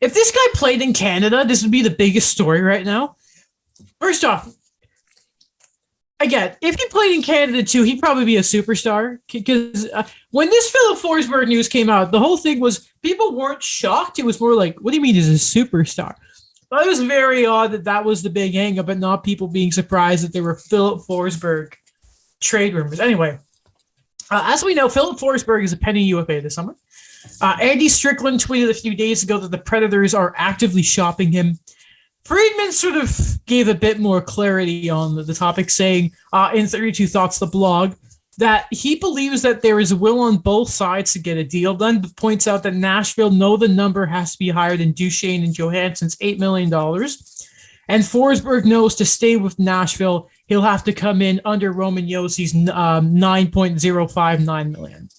If this guy played in Canada, this would be the biggest story right now. First off, again, if he played in Canada too, he'd probably be a superstar. Because when this Filip Forsberg news came out, the whole thing was people weren't shocked. It was more like, what do you mean he's a superstar? But it was very odd that that was the big hang-up, but not people being surprised that there were Filip Forsberg trade rumors. Anyway, as we know, Filip Forsberg is a pending UFA this summer. Andy Strickland tweeted a few days ago that the Predators are actively shopping him. Friedman sort of gave a bit more clarity on the topic, saying in 32 Thoughts, the blog, that he believes that there is a will on both sides to get a deal done, but points out that Nashville know the number has to be higher than Duchesne and Johansson's $8 million. And Forsberg knows to stay with Nashville, he'll have to come in under Roman Yossi's $9.059 million.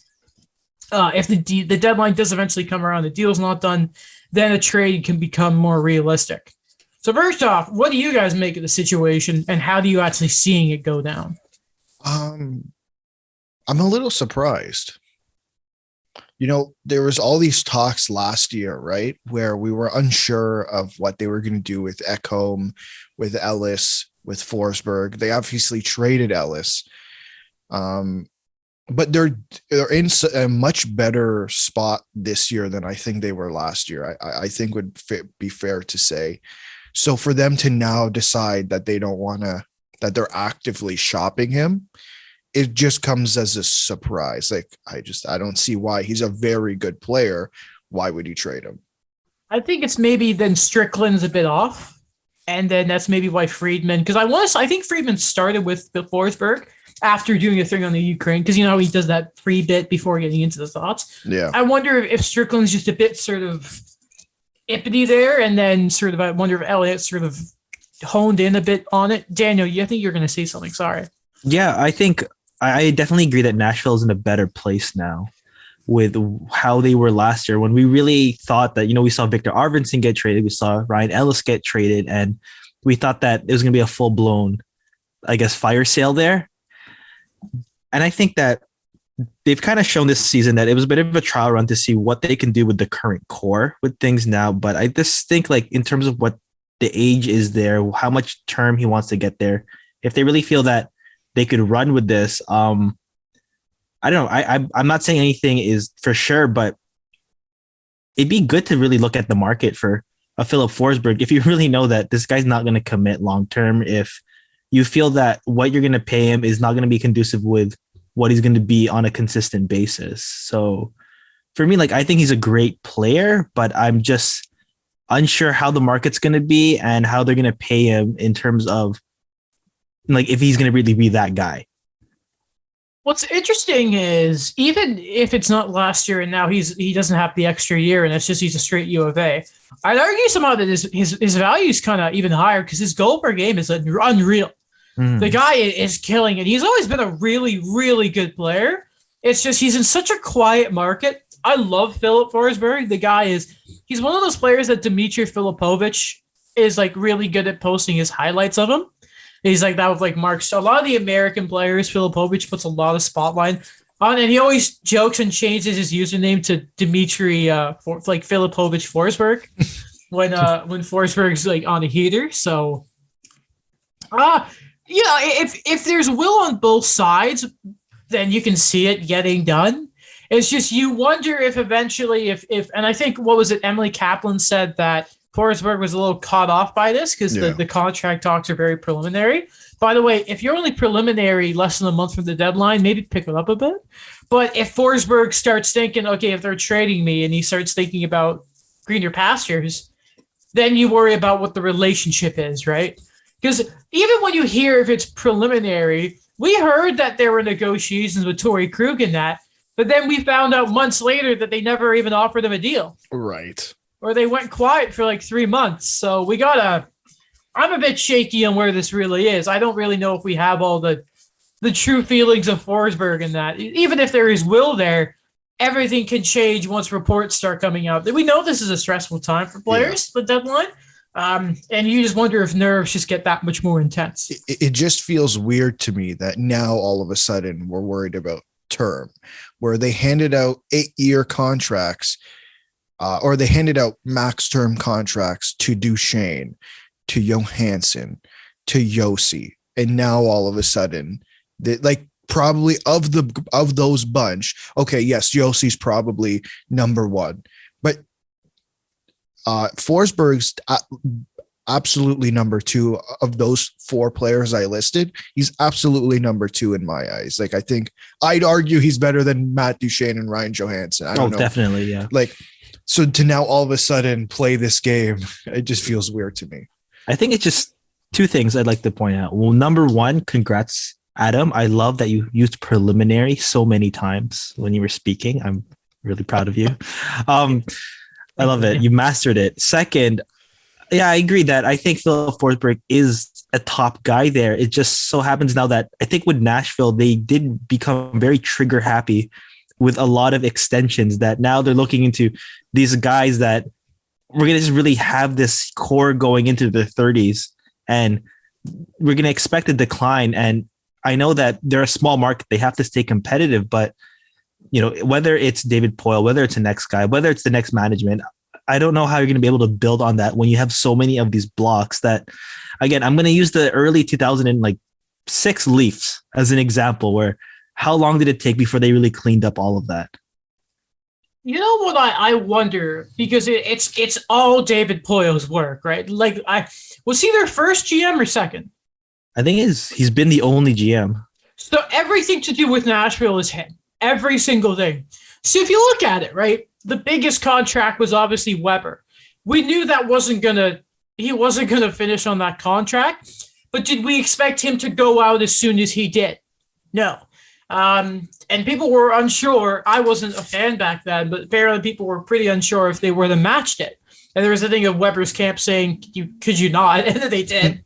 If the deadline does eventually come around, the deal's not done, then a trade can become more realistic. So first off, what do you guys make of the situation, and how do you actually seeing it go down? I'm a little surprised. You know, there was all these talks last year, right, where we were unsure of what they were going to do with Ekholm, with Ellis, with Forsberg. They obviously traded Ellis, but they're in a much better spot this year than I think they were last year. I think would be fair to say. So for them to now decide that they don't want to, that they're actively shopping him, it just comes as a surprise. Like, I don't see why. He's a very good player. Why would you trade him? I think it's maybe then Strickland's a bit off, and then that's maybe why Friedman, because I think Friedman started with the Forsberg after doing a thing on the Ukraine, because you know he does that pre-bit before getting into the thoughts. Yeah. I wonder if Strickland's just a bit sort of ippity there, and then sort of I wonder if Elliott sort of honed in a bit on it. Daniel, I think you're going to say something. Sorry. Yeah, I think I definitely agree that Nashville is in a better place now with how they were last year, when we really thought that, you know, we saw Victor Arvidsson get traded, we saw Ryan Ellis get traded, and we thought that it was going to be a full-blown, I guess, fire sale there. And I think that they've kind of shown this season that it was a bit of a trial run to see what they can do with the current core with things now. But I just think, like, in terms of what the age is there, how much term he wants to get there, if they really feel that they could run with this, I don't know. I'm not saying anything is for sure, but it'd be good to really look at the market for a Filip Forsberg. If you really know that this guy's not going to commit long-term, if you feel that what you're going to pay him is not going to be conducive with what he's going to be on a consistent basis. So for me, like, I think he's a great player, but I'm just unsure how the market's going to be and how they're going to pay him in terms of, like, if he's going to really be that guy. What's interesting is, even if it's not last year and now he doesn't have the extra year and it's just he's a straight UFA, I'd argue somehow that his value is kind of even higher because his goal per game is unreal. The guy is killing it. He's always been a really, really good player. It's just he's in such a quiet market. I love Filip Forsberg. The guy he's one of those players that Dmitry Filipovich is like really good at posting his highlights of him. He's like that with like Mark. So a lot of the American players, Filipovich puts a lot of spotlight on, and he always jokes and changes his username to Dmitry like Filipovich Forsberg when Forsberg's like on a heater. So, if there's will on both sides, then you can see it getting done. It's just you wonder if eventually, if and I think what was it? Emily Kaplan said that Forsberg was a little caught off by this because the contract talks are very preliminary. By the way, if you're only preliminary less than a month from the deadline, maybe pick it up a bit. But if Forsberg starts thinking, okay, if they're trading me, and he starts thinking about greener pastures, then you worry about what the relationship is, right? Because even when you hear if it's preliminary, we heard that there were negotiations with Torrey Krug in that, but then we found out months later that they never even offered him a deal. Right. Or they went quiet for like 3 months. So I'm a bit shaky on where this really is. I don't really know if we have all the true feelings of Forsberg in that. Even if there is will there, everything can change once reports start coming out. We know this is a stressful time for players, the deadline. And you just wonder if nerves just get that much more intense. It just feels weird to me that now all of a sudden we're worried about term, where they handed out 8-year contracts or they handed out max term contracts to Duchesne, to Johansson, to Yossi, and now all of a sudden, like probably of those bunch, okay, yes, Yossi's probably number one, but Forsberg's absolutely number two of those four players I listed. He's absolutely number two in my eyes. Like, I think I'd argue he's better than Matt Duchesne and Ryan Johansson. I don't know. Definitely, yeah. Like, so to now all of a sudden play this game, it just feels weird to me. I think it's just two things I'd like to point out. Well, number one, congrats, Adam. I love that you used preliminary so many times when you were speaking. I'm really proud of you. I love it. You mastered it. Second, yeah, I agree that I think Filip Forsberg is a top guy there. It just so happens now that I think with Nashville, they did become very trigger happy with a lot of extensions that now they're looking into these guys that we're going to just really have this core going into their 30s, and we're going to expect a decline. And I know that they're a small market. They have to stay competitive, but whether it's David Poyle, whether it's the next guy, whether it's the next management, I don't know how you're going to be able to build on that when you have so many of these blocks that, again, I'm going to use the early 2006 Leafs as an example, where how long did it take before they really cleaned up all of that? You know what I wonder, because it's all David Poyle's work, right? Like, was he their first GM or second? I think he's been the only GM. So everything to do with Nashville is him. Every single thing. So if you look at it, right, the biggest contract was obviously Weber. We knew that he wasn't gonna finish on that contract, but did we expect him to go out as soon as he did? No. And people were unsure. I wasn't a fan back then, but apparently people were pretty unsure if they were to match it. And there was a thing of Weber's camp saying, could you not? And then they did.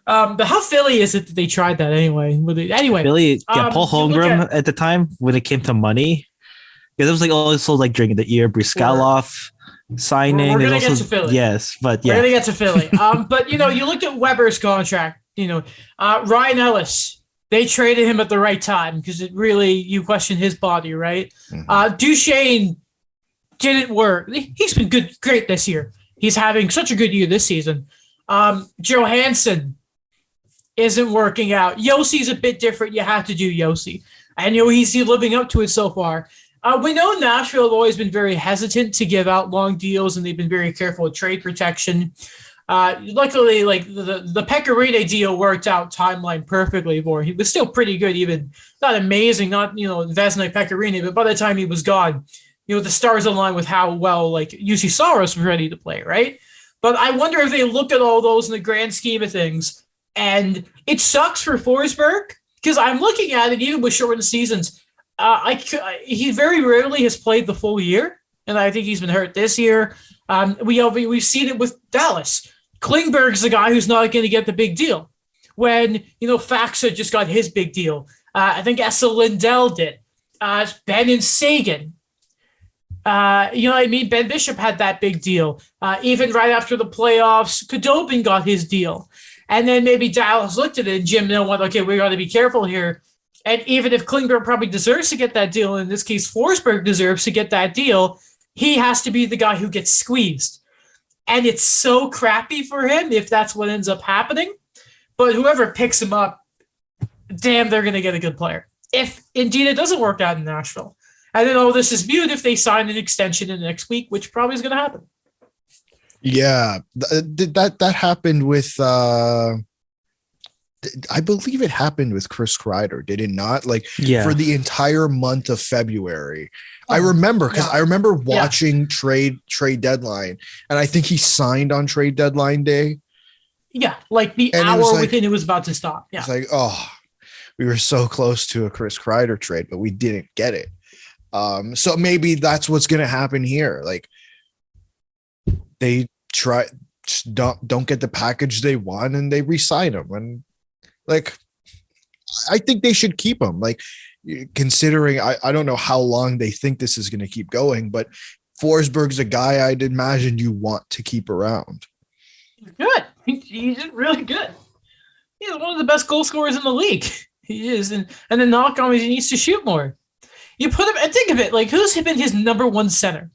But how Philly is it that they tried that anyway? Anyway, Philly, Paul Holmgren at the time when it came to money, because it was like also like during the year Briskalov signing. We're gonna get to Philly. Yes, but yeah, we're gonna get to Philly. But you looked at Weber's contract. Ryan Ellis. They traded him at the right time because you question his body, right? Mm-hmm. Duchesne didn't work. He's been great this year. He's having such a good year this season. Johansson isn't working out. Yossi's a bit different. You have to do Yossi. And he's living up to it so far. We know Nashville have always been very hesitant to give out long deals, and they've been very careful with trade protection. Luckily, like the Pecorine deal worked out timeline perfectly for him. He was still pretty good, even not amazing, not Vesna Pecorine, but by the time he was gone, the stars align with how well like UC Saros was ready to play, right? But I wonder if they look at all those in the grand scheme of things, and it sucks for Forsberg because I'm looking at it even with shortened seasons. He very rarely has played the full year, and I think he's been hurt this year. We've seen it with Dallas. Klingberg's the guy who's not going to get the big deal. When, Faxa just got his big deal. I think Essa Lindell did. Ben and Sagan. Ben Bishop had that big deal. Even right after the playoffs, Khudobin got his deal. And then maybe Dallas looked at it and Jim Mill went, okay, we got to be careful here. And even if Klingberg probably deserves to get that deal, in this case, Forsberg deserves to get that deal, he has to be the guy who gets squeezed. And it's so crappy for him if that's what ends up happening. But whoever picks him up, damn, they're going to get a good player. If indeed it doesn't work out in Nashville. And then all this is viewed if they sign an extension in the next week, which probably is going to happen. Yeah, that happened with, I believe it happened with Chris Kreider, did it not? For the entire month of February. I remember because I remember watching trade deadline, and I think he signed on trade deadline day. Yeah, like the hour within it was about to stop. Yeah, it's like, oh, we were so close to a Chris Kreider trade, but we didn't get it. So maybe that's what's going to happen here. Like they don't get the package they want, and they re-sign him, and I think they should keep him. Considering I don't know how long they think this is going to keep going, but Forsberg's a guy I'd imagine you want to keep around. Good. He's really good. He's one of the best goal scorers in the league. He is. And the knock on him is he needs to shoot more. You put him, and think of it, who's been his number one center?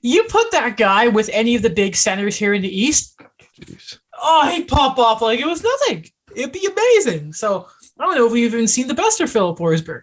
You put that guy with any of the big centers here in the East, Jeez. oh, he'd pop off like it was nothing. It'd be amazing. So I don't know if we've even seen the best of Filip Forsberg.